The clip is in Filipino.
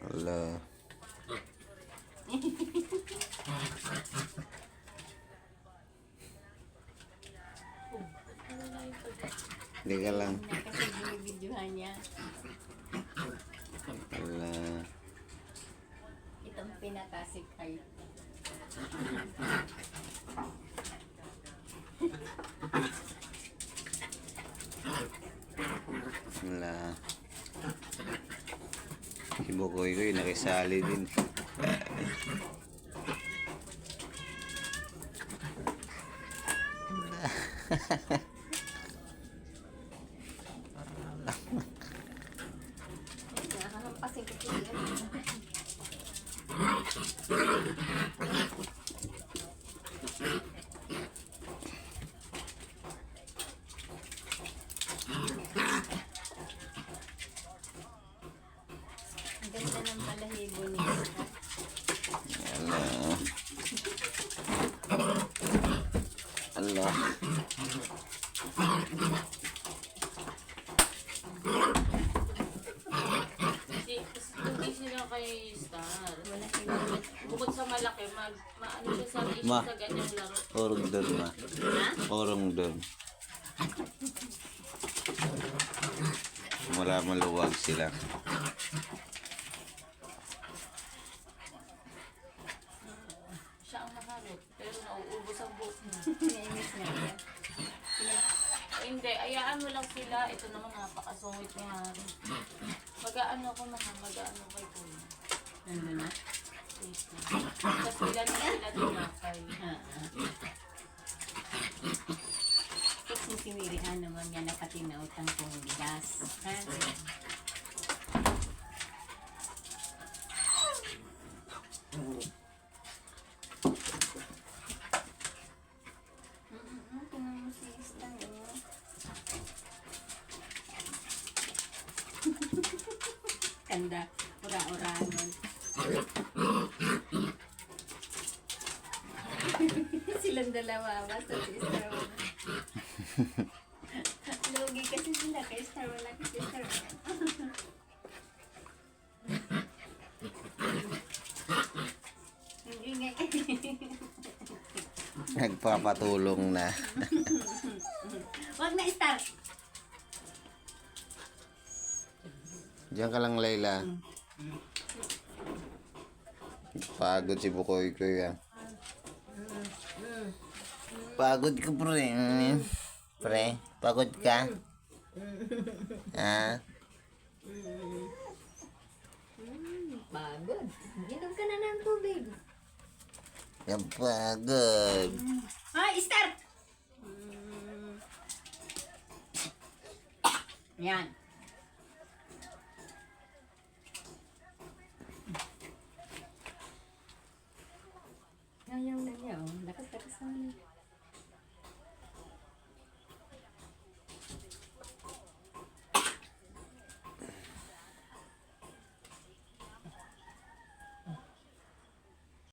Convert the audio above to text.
Ala. Hindi ka lang. Kasi binibidyohan niya. Ala. Itong pinatasik ay. Ala. Si Bukoy ko yung nakisali din. Nakakampasin ko siya. Ang ganda ng balahibo niya. Ala. Ala. Hindi sila kay Star. Wala siya. Bukod sa malaki, maano siya sa issue Ma. sa ganyang laro. Orong doon, ma. Ha? Orong doon. Wala maluwag sila. Siya ang maharot, pero nauubos ang buhok niya. Nainis nga siya. Hindi, ayaan mo lang sila. Ito naman napakasungit niya. Mag-aano ko na, mag-aano kay Kuya. Ano na? Wait lang. Tapos sila na sila tinakay. Tapos mo si Miriam naman nga nakatinautang kong bigas. Ha? Tingnan mo si Star, oh. Kanda, ura-uranon. Silang dalawa, basta si Star wala. Lugi kasi sila kay Star wala kasi Star wala. Ang ingay. Nagpapatulong na. Wag na Star. Diyan ka lang, Layla. Pagod si Bukoy ko yan. Pagod ka, pre. Pre, pagod ka? Ha? Pagod. Inom ka na ng tubig. Yan pagod. Ay, Star! Yan.